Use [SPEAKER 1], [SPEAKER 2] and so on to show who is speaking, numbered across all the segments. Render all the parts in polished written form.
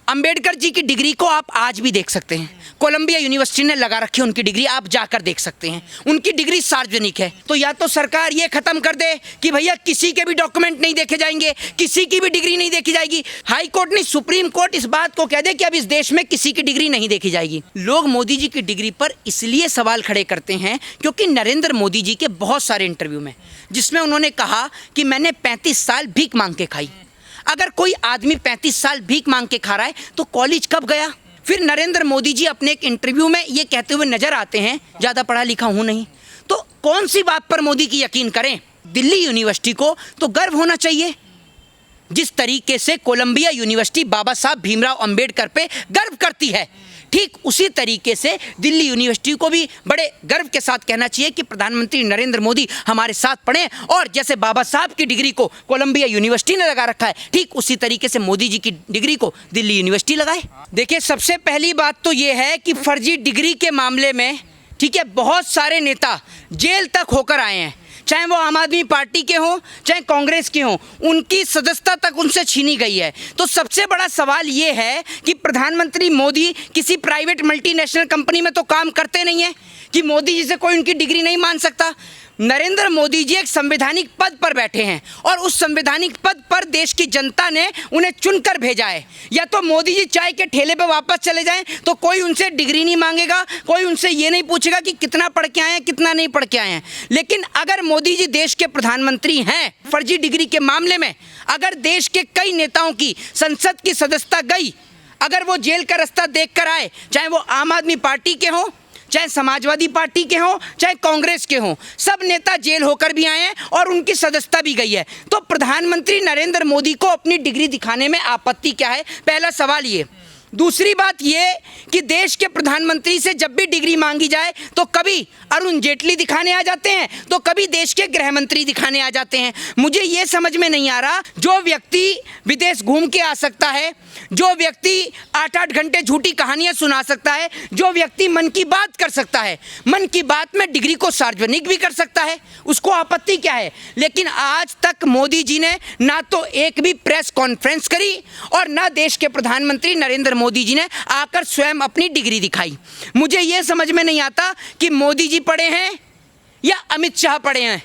[SPEAKER 1] अंबेडकर जी की डिग्री को आप आज भी देख सकते हैं। कोलंबिया यूनिवर्सिटी ने लगा रखी है उनकी डिग्री, आप जाकर देख सकते हैं। उनकी डिग्री सार्वजनिक है। तो या तो सरकार ये खत्म कर दे कि भैया किसी के भी डॉक्यूमेंट नहीं देखे जाएंगे, किसी की भी डिग्री नहीं देखी जाएगी। हाई कोर्ट नहीं, सुप्रीम कोर्ट इस बात को कह दे कि अब इस देश में किसी की डिग्री नहीं देखी जाएगी। लोग मोदी जी की डिग्री पर इसलिए सवाल खड़े करते हैं क्योंकि नरेंद्र मोदी जी के बहुत सारे इंटरव्यू में जिसमें उन्होंने कहा कि मैंने 35 साल भीख मांग के खाई। अगर कोई आदमी 35 साल भीख मांग के खा रहा है तो कॉलेज कब गया? फिर नरेंद्र मोदी जी अपने एक इंटरव्यू में ये कहते हुए नजर आते हैं, ज़्यादा पढ़ा लिखा हूँ नहीं। तो कौन सी बात पर मोदी की यकीन करें? दिल्ली यूनिवर्सिटी को तो गर्व होना चाहिए। जिस तरीके से कोलंबिया यूनिवर्सिटी बाबा साहब भीमराव अंबेडकर पे गर्व करती है, ठीक उसी तरीके से दिल्ली यूनिवर्सिटी को भी बड़े गर्व के साथ कहना चाहिए कि प्रधानमंत्री नरेंद्र मोदी हमारे साथ पढ़े। और जैसे बाबा साहब की डिग्री को कोलंबिया यूनिवर्सिटी ने लगा रखा है, ठीक उसी तरीके से मोदी जी की डिग्री को दिल्ली यूनिवर्सिटी लगाए। देखिए, सबसे पहली बात तो ये है कि फर्जी डिग्री के मामले में, ठीक है, बहुत सारे नेता जेल तक होकर आए हैं। चाहे वो आम आदमी पार्टी के हों, चाहे कांग्रेस के हों, उनकी सदस्यता तक उनसे छीनी गई है। तो सबसे बड़ा सवाल ये है कि प्रधानमंत्री मोदी किसी प्राइवेट मल्टीनेशनल कंपनी में तो काम करते नहीं है कि मोदी जी से कोई उनकी डिग्री नहीं मान सकता। नरेंद्र मोदी जी एक संवैधानिक पद पर बैठे हैं और उस संवैधानिक पद पर देश की जनता ने उन्हें चुनकर भेजा है। या तो मोदी जी चाय के ठेले पे वापस चले जाएं तो कोई उनसे डिग्री नहीं मांगेगा, कोई उनसे ये नहीं पूछेगा कि कितना पढ़ के आए हैं, कितना नहीं पढ़ के आए हैं। लेकिन अगर मोदी जी देश के प्रधानमंत्री हैं, फर्जी डिग्री के मामले में अगर देश के कई नेताओं की संसद की सदस्यता गई, अगर वो जेल का रास्ता देख कर आए, चाहे वो आम आदमी पार्टी के हों, चाहे समाजवादी पार्टी के हों, चाहे कांग्रेस के हों, सब नेता जेल होकर भी आए हैं और उनकी सदस्यता भी गई है। तो प्रधानमंत्री नरेंद्र मोदी को अपनी डिग्री दिखाने में आपत्ति क्या है? पहला सवाल ये। दूसरी बात ये कि देश के प्रधानमंत्री से जब भी डिग्री मांगी जाए तो कभी अरुण जेटली दिखाने आ जाते हैं तो कभी देश के गृह मंत्री दिखाने आ जाते हैं। मुझे ये समझ में नहीं आ रहा, जो व्यक्ति विदेश घूम के आ सकता है, जो व्यक्ति 8-8 घंटे झूठी कहानियां सुना सकता है, जो व्यक्ति मन की बात कर सकता है, मन की बात में डिग्री को सार्वजनिक भी कर सकता है, उसको आपत्ति क्या है? लेकिन आज तक मोदी जी ने ना तो एक भी प्रेस कॉन्फ्रेंस करी और ना देश के प्रधानमंत्री नरेंद्र मोदी जी ने आकर स्वयं अपनी डिग्री दिखाई। मुझे यह समझ में नहीं आता कि मोदी जी पढ़े हैं या अमित शाह पढ़े हैं,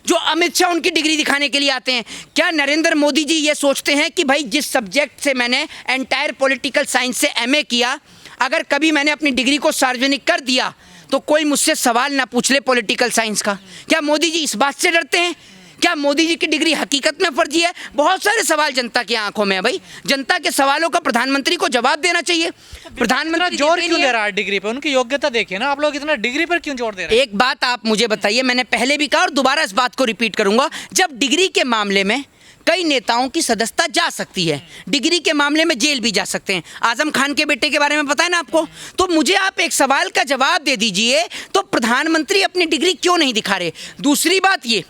[SPEAKER 1] जो अमित शाह उनकी डिग्री दिखाने के लिए आते हैं। क्या नरेंद्र मोदी जी ये सोचते हैं कि भाई जिस सब्जेक्ट से मैंने एंटायर पॉलिटिकल साइंस से एमए किया, अगर कभी मैंने अपनी डिग्री को सार्वजनिक कर दिया तो कोई मुझसे सवाल ना पूछ ले पॉलिटिकल साइंस का? क्या मोदी जी इस बात से डरते हैं? क्या मोदी जी की डिग्री हकीकत में फर्जी है? बहुत सारे सवाल जनता की आंखों में है भाई। जनता के सवालों का प्रधानमंत्री को जवाब देना चाहिए। प्रधानमंत्री
[SPEAKER 2] जोर क्यों दे रहा है डिग्री पे? उनकी योग्यता देखिए ना, आप लोग इतना डिग्री पर क्यों जोर दे रहे हैं?
[SPEAKER 1] एक बात आप मुझे बताइए, मैंने पहले भी कहा और दोबारा इस बात को रिपीट करूंगा, जब डिग्री के मामले में कई नेताओं की सदस्यता जा सकती है, डिग्री के मामले में जेल भी जा सकते हैं। आजम खान के बेटे के बारे में पता है ना आपको? तो मुझे आप एक सवाल का जवाब दे दीजिए, तो प्रधानमंत्री अपनी डिग्री क्यों नहीं दिखा रहे? दूसरी बात ये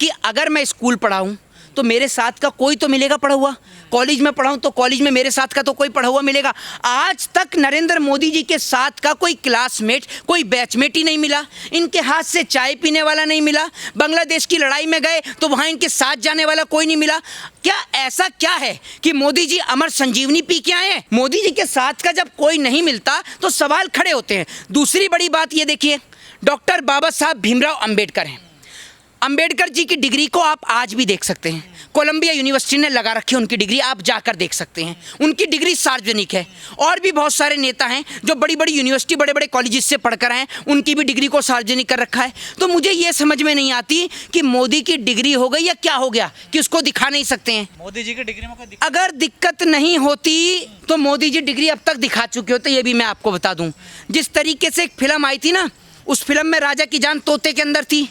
[SPEAKER 1] कि अगर मैं स्कूल पढ़ाऊं तो मेरे साथ का कोई तो मिलेगा पढ़ा हुआ, कॉलेज में पढ़ाऊं तो कॉलेज में मेरे साथ का तो कोई पढ़ा हुआ मिलेगा। आज तक नरेंद्र मोदी जी के साथ का कोई क्लासमेट, कोई बैचमेट ही नहीं मिला, इनके हाथ से चाय पीने वाला नहीं मिला। बांग्लादेश की लड़ाई में गए तो वहां इनके साथ जाने वाला कोई नहीं मिला। क्या ऐसा क्या है कि मोदी जी अमर संजीवनी पी के आए हैं? मोदी जी के साथ का जब कोई नहीं मिलता तो सवाल खड़े होते हैं। दूसरी बड़ी बात ये देखिए, डॉक्टर बाबा साहब भीमराव अंबेडकर हैं। अंबेडकर जी की डिग्री को आप आज भी देख सकते हैं। कोलंबिया यूनिवर्सिटी ने लगा रखी है उनकी डिग्री, आप जाकर देख सकते हैं। उनकी डिग्री सार्वजनिक है। और भी बहुत सारे नेता हैं जो बड़ी बड़ी यूनिवर्सिटी, बड़े बड़े कॉलेजेस से पढ़कर आए, उनकी भी डिग्री को सार्वजनिक कर रखा है। तो मुझे ये समझ में नहीं आती कि मोदी की डिग्री हो गई या क्या हो गया कि उसको दिखा नहीं सकते हैं।
[SPEAKER 2] मोदी जी की डिग्री में कोई
[SPEAKER 1] अगर दिक्कत नहीं होती तो मोदी जी डिग्री अब तक दिखा चुके होते, ये भी मैं आपको बता दूं। जिस तरीके से एक फिल्म आई थी ना, उस फिल्म में राजा की जान तोते के अंदर थी।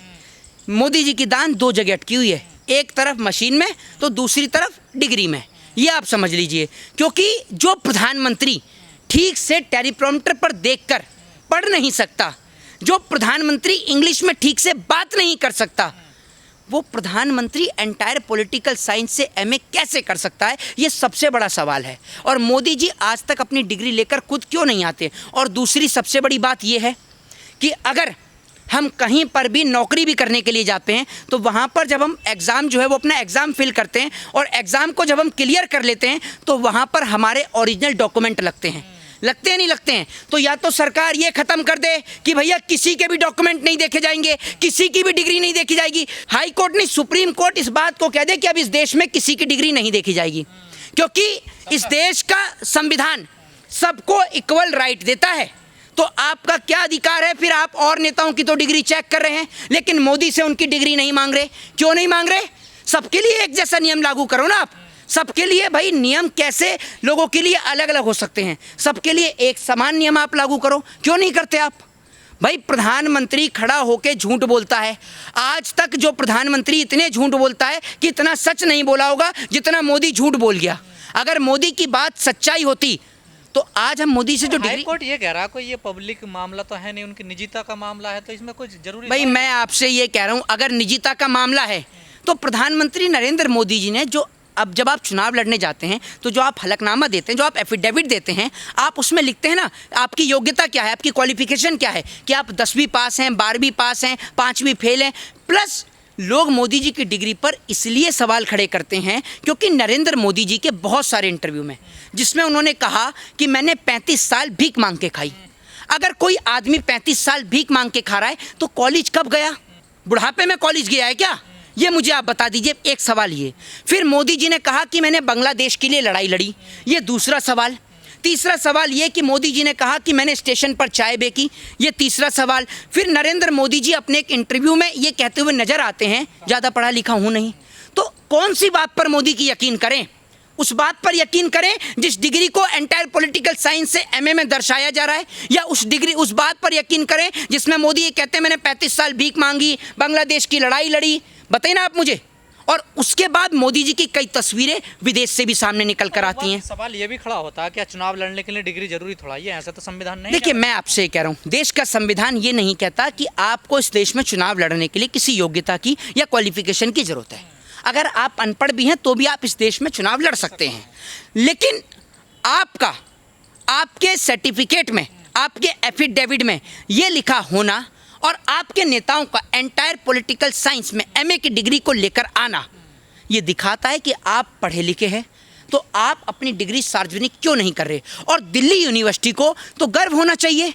[SPEAKER 1] मोदी जी की दान दो जगह अटकी हुई है, एक तरफ मशीन में तो दूसरी तरफ डिग्री में। ये आप समझ लीजिए, क्योंकि जो प्रधानमंत्री ठीक से टेलीप्रॉम्प्टर पर देखकर पढ़ नहीं सकता, जो प्रधानमंत्री इंग्लिश में ठीक से बात नहीं कर सकता, वो प्रधानमंत्री एंटायर पॉलिटिकल साइंस से एमए कैसे कर सकता है? ये सबसे बड़ा सवाल है। और मोदी जी आज तक अपनी डिग्री लेकर खुद क्यों नहीं आते? और दूसरी सबसे बड़ी बात ये है कि अगर हम कहीं पर भी नौकरी भी करने के लिए जाते हैं तो वहाँ पर जब हम एग्ज़ाम जो है वो अपना एग्ज़ाम फिल करते हैं और एग्ज़ाम को जब हम क्लियर कर लेते हैं तो वहाँ पर हमारे ओरिजिनल डॉक्यूमेंट लगते हैं नहीं लगते हैं। तो या तो सरकार ये ख़त्म कर दे कि भैया किसी के भी डॉक्यूमेंट नहीं देखे जाएंगे, किसी की भी डिग्री नहीं देखी जाएगी। हाई कोर्ट नहीं, सुप्रीम कोर्ट इस बात को कह दे कि अब इस देश में किसी की डिग्री नहीं देखी जाएगी, क्योंकि इस देश का संविधान सबको इक्वल राइट देता है। तो आपका क्या अधिकार है फिर आप और नेताओं की तो डिग्री चेक कर रहे हैं लेकिन मोदी से उनकी डिग्री नहीं मांग रहे? क्यों नहीं मांग रहे? सबके लिए एक जैसा नियम लागू करो ना आप। सबके लिए भाई नियम कैसे लोगों के लिए अलग अलग हो सकते हैं? सबके लिए एक समान नियम आप लागू करो। क्यों नहीं करते आप? भाई प्रधानमंत्री खड़ा होकर झूठ बोलता है। आज तक जो प्रधानमंत्री इतने झूठ बोलता है कि इतना सच नहीं बोला होगा जितना मोदी झूठ बोल गया। अगर मोदी की बात सच्चाई होती तो आज हम मोदी से जो डिग्री।
[SPEAKER 2] हाई कोर्ट ये कह रहा है कोई ये पब्लिक मामला तो है नहीं, उनकी निजता का मामला है, तो इसमें कुछ जरूरी
[SPEAKER 1] भाई मैं आपसे ये कह रहा हूँ अगर निजता का मामला है तो प्रधानमंत्री नरेंद्र मोदी जी ने जो अब जब आप चुनाव लड़ने जाते हैं तो जो आप हलफनामा देते हैं, जो आप एफिडेविट देते हैं, आप उसमें लिखते हैं ना आपकी योग्यता क्या है, आपकी क्वालिफिकेशन क्या है, कि आप 10वीं पास हैं, 12वीं पास हैं, 5वीं फेल हैं। प्लस लोग मोदी जी की डिग्री पर इसलिए सवाल खड़े करते हैं क्योंकि नरेंद्र मोदी जी के बहुत सारे इंटरव्यू में जिसमें उन्होंने कहा कि मैंने 35 साल भीख मांग के खाई। अगर कोई आदमी 35 साल भीख मांग के खा रहा है तो कॉलेज कब गया? बुढ़ापे में कॉलेज गया है क्या? ये मुझे आप बता दीजिए। एक सवाल ये। फिर मोदी जी ने कहा कि मैंने बांग्लादेश के लिए लड़ाई लड़ी, ये दूसरा सवाल। तीसरा सवाल ये कि मोदी जी ने कहा कि मैंने स्टेशन पर चाय बेची, ये तीसरा सवाल। फिर नरेंद्र मोदी जी अपने एक इंटरव्यू में ये कहते हुए नजर आते हैं ज़्यादा पढ़ा लिखा हूँ नहीं। तो कौन सी बात पर मोदी की यकीन करें? उस बात पर यकीन करें जिस डिग्री को एंटायर पॉलिटिकल साइंस से एमए में दर्शाया जा रहा है, या उस बात पर यकीन करें जिसमें मोदी ये कहते हैं मैंने 35 साल भीख मांगी, बांग्लादेश की लड़ाई लड़ी? बताइए ना आप मुझे। और उसके बाद मोदी जी की कई तस्वीरें विदेश से भी सामने निकल कर आती हैं।
[SPEAKER 2] सवाल ये भी खड़ा होता है क्या चुनाव लड़ने के लिए डिग्री जरूरी थोड़ा ही है? ऐसा तो संविधान नहीं।
[SPEAKER 1] देखिए मैं आपसे ये कह रहा हूँ, देश का संविधान ये नहीं कहता कि आपको इस देश में चुनाव लड़ने के लिए किसी योग्यता की या क्वालिफिकेशन की जरूरत है। अगर आप अनपढ़ भी हैं तो भी आप इस देश में चुनाव लड़ सकते हैं। लेकिन आपके सर्टिफिकेट में, आपके एफिडेविट में ये लिखा होना और आपके नेताओं का एंटायर पॉलिटिकल साइंस में एमए की डिग्री को लेकर आना, ये दिखाता है कि आप पढ़े लिखे हैं। तो आप अपनी डिग्री सार्वजनिक क्यों नहीं कर रहे? और दिल्ली यूनिवर्सिटी को तो गर्व होना चाहिए।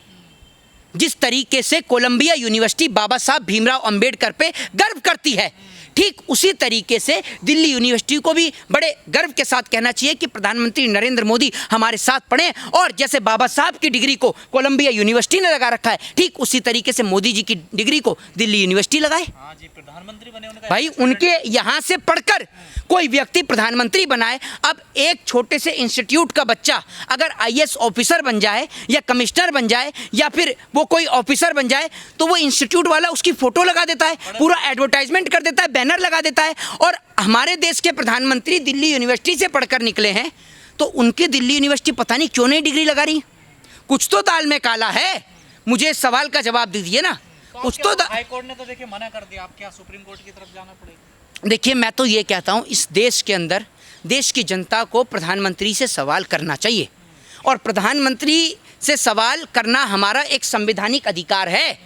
[SPEAKER 1] जिस तरीके से कोलंबिया यूनिवर्सिटी बाबा साहब भीमराव अंबेडकर पे गर्व करती है, ठीक उसी तरीके से दिल्ली यूनिवर्सिटी को भी बड़े गर्व के साथ कहना चाहिए कि प्रधानमंत्री नरेंद्र मोदी हमारे साथ पढ़े। और जैसे बाबा साहब की डिग्री को कोलंबिया यूनिवर्सिटी ने लगा रखा है, ठीक उसी तरीके से मोदी जी की डिग्री को दिल्ली यूनिवर्सिटी लगाए।
[SPEAKER 2] हाँ जी, प्रधानमंत्री बने
[SPEAKER 1] भाई उनके यहाँ से पढ़कर कोई व्यक्ति प्रधानमंत्री बनाए। अब एक छोटे से इंस्टीट्यूट का बच्चा अगर आईएएस ऑफिसर बन जाए या कमिश्नर बन जाए या फिर वो कोई ऑफिसर बन जाए तो वो इंस्टीट्यूट वाला उसकी फोटो लगा देता है, पूरा एडवर्टाइजमेंट कर देता है, बैनर लगा देता है। और हमारे देश के प्रधानमंत्री दिल्ली यूनिवर्सिटी से पढ़कर निकले हैं तो उनकी दिल्ली यूनिवर्सिटी पता नहीं क्यों नहीं डिग्री लगा रही। कुछ तो दाल में काला है। मुझे इस सवाल का जवाब दीजिए ना। कुछ तो
[SPEAKER 2] हाई कोर्ट ने तो देखिए मना कर दिया, आप क्या सुप्रीम कोर्ट की तरफ जाना पड़ेगा?
[SPEAKER 1] देखिए मैं तो ये कहता हूँ इस देश के अंदर देश की जनता को प्रधानमंत्री से सवाल करना चाहिए और प्रधानमंत्री से सवाल करना हमारा एक संवैधानिक अधिकार है।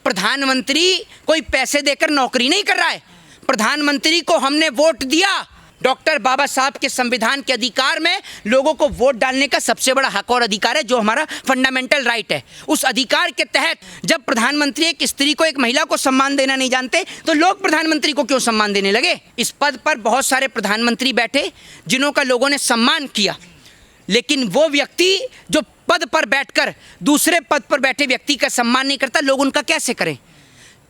[SPEAKER 1] प्रधानमंत्री कोई पैसे देकर नौकरी नहीं कर रहा है। प्रधानमंत्री को हमने वोट दिया। डॉक्टर बाबा साहब के संविधान के अधिकार में लोगों को वोट डालने का सबसे बड़ा हक और अधिकार है, जो हमारा फंडामेंटल राइट है। उस अधिकार के तहत जब प्रधानमंत्री एक स्त्री को, एक महिला को सम्मान देना नहीं जानते तो लोग प्रधानमंत्री को क्यों सम्मान देने लगे? इस पद पर बहुत सारे प्रधानमंत्री बैठे जिन्हों का लोगों ने सम्मान किया, लेकिन वो व्यक्ति जो पद पर बैठकर दूसरे पद पर बैठे व्यक्ति का सम्मान नहीं करता, लोग उनका कैसे करें?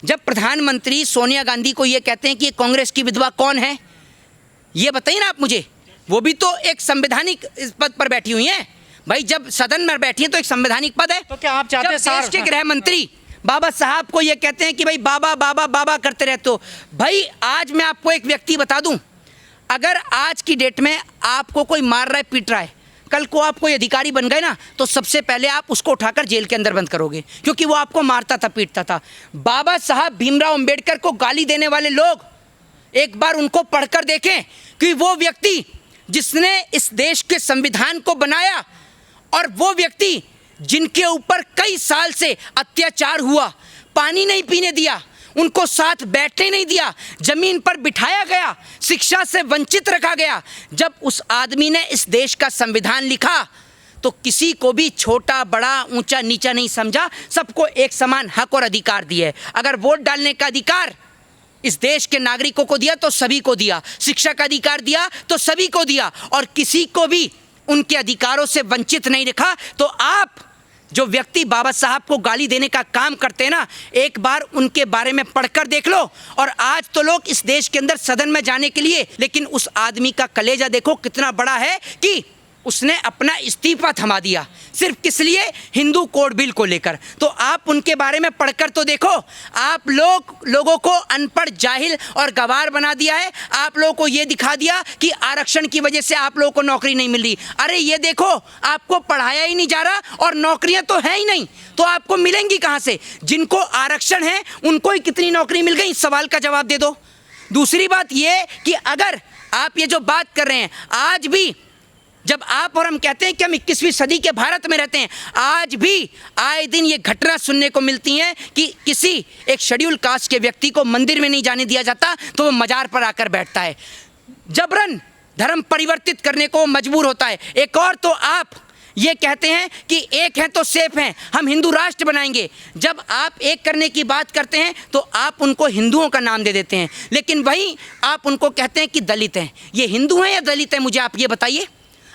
[SPEAKER 1] जब प्रधानमंत्री सोनिया गांधी को ये कहते हैं कि कांग्रेस की विधवा कौन है, ये बताइए ना आप मुझे। वो भी तो एक संवैधानिक पद पर बैठी हुई हैं। भाई जब सदन में बैठी हैं तो एक संवैधानिक पद है।
[SPEAKER 2] तो क्या आप चाहते हैं
[SPEAKER 1] देश के गृह मंत्री बाबा साहब को ये कहते हैं कि भाई बाबा बाबा बाबा करते रहते हो? भाई आज मैं आपको एक व्यक्ति बता दूं, अगर आज की डेट में आपको कोई मार रहा है, पीट रहा है, कल को आप कोई अधिकारी बन गए ना तो सबसे पहले आप उसको उठाकर जेल के अंदर बंद करोगे, क्योंकि वो आपको मारता था, पीटता था। बाबा साहब भीमराव अंबेडकर को गाली देने वाले लोग एक बार उनको पढ़कर देखें कि वो व्यक्ति जिसने इस देश के संविधान को बनाया और वो व्यक्ति जिनके ऊपर कई साल से अत्याचार हुआ, पानी नहीं पीने दिया, उनको साथ बैठने नहीं दिया, जमीन पर बिठाया गया, शिक्षा से वंचित रखा गया। जब उस आदमी ने इस देश का संविधान लिखा तो किसी को भी छोटा बड़ा ऊंचा नीचा नहीं समझा, सबको एक समान हक और अधिकार दिए। अगर वोट डालने का अधिकार इस देश के नागरिकों को दिया तो सभी को दिया, शिक्षा का अधिकार दिया तो सभी को दिया, और किसी को भी उनके अधिकारों से वंचित नहीं रखा। तो आप जो व्यक्ति बाबा साहब को गाली देने का काम करते हैं ना, एक बार उनके बारे में पढ़कर देख लो। और आज तो लोग इस देश के अंदर सदन में जाने के लिए, लेकिन उस आदमी का कलेजा देखो कितना बड़ा है कि उसने अपना इस्तीफा थमा दिया, सिर्फ किस लिए? हिंदू कोड बिल को लेकर। तो आप उनके बारे में पढ़कर तो देखो। आप लोगों को अनपढ़, जाहिल और गवार बना दिया है। आप लोगों को ये दिखा दिया कि आरक्षण की वजह से आप लोगों को नौकरी नहीं मिल रही। अरे ये देखो, आपको पढ़ाया ही नहीं जा रहा और नौकरियां तो है ही नहीं, तो आपको मिलेंगी कहाँ से? जिनको आरक्षण है उनको ही कितनी नौकरी मिल गई, इस सवाल का जवाब दे दो। दूसरी बात ये कि अगर आप ये जो बात कर रहे हैं, आज भी जब आप और हम कहते हैं कि हम 21वीं सदी के भारत में रहते हैं, आज भी आए दिन ये घटना सुनने को मिलती है कि किसी एक शेड्यूल कास्ट के व्यक्ति को मंदिर में नहीं जाने दिया जाता तो वो मजार पर आकर बैठता है, जबरन धर्म परिवर्तित करने को मजबूर होता है। एक और तो आप ये कहते हैं कि एक हैं तो सेफ हैं, हम हिंदू राष्ट्र बनाएंगे। जब आप एक करने की बात करते हैं तो आप उनको हिंदुओं का नाम दे देते हैं, लेकिन वहीं आप उनको कहते हैं कि दलित हैं। ये हिंदू हैं या दलित हैं, मुझे आप ये बताइए।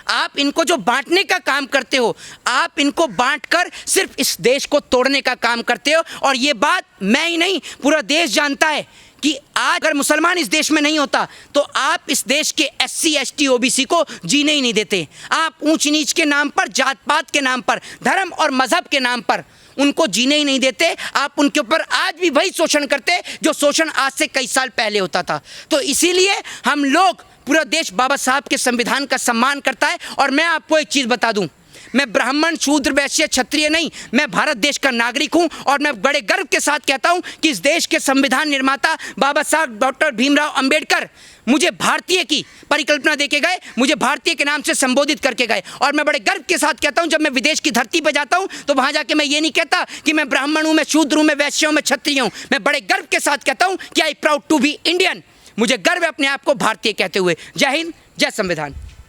[SPEAKER 1] आप इनको जो बांटने का काम करते हो, आप इनको बांटकर सिर्फ इस देश को तोड़ने का काम करते हो। और ये बात मैं ही नहीं, पूरा देश जानता है कि आज अगर मुसलमान इस देश में नहीं होता तो आप इस देश के SC ST OBC को जीने ही नहीं देते। आप ऊंच नीच के नाम पर, जात पात के नाम पर, धर्म और मजहब के नाम पर उनको जीने ही नहीं देते। आप उनके ऊपर आज भी वही शोषण करते जो शोषण आज से कई साल पहले होता था। तो इसीलिए हम लोग, पूरा देश बाबा साहब के संविधान का सम्मान करता है। और मैं आपको एक चीज़ बता दूं, मैं ब्राह्मण, शूद्र, वैश्य, क्षत्रिय नहीं, मैं भारत देश का नागरिक हूं। और मैं बड़े गर्व के साथ कहता हूं कि इस देश के संविधान निर्माता बाबा साहब डॉक्टर भीमराव अंबेडकर मुझे भारतीय की परिकल्पना देके गए, मुझे भारतीय के नाम से संबोधित करके गए। और मैं बड़े गर्व के साथ कहता हूं, जब मैं विदेश की धरती पर जाता हूं तो वहां जाके मैं ये नहीं कहता कि मैं ब्राह्मण हूं, मैं शूद्र हूं, मैं वैश्य हूं, मैं क्षत्रिय हूं। मैं बड़े गर्व के साथ कहता हूं कि I proud to be Indian. मुझे गर्व है अपने आप को भारतीय कहते हुए। जय हिंद, जय संविधान।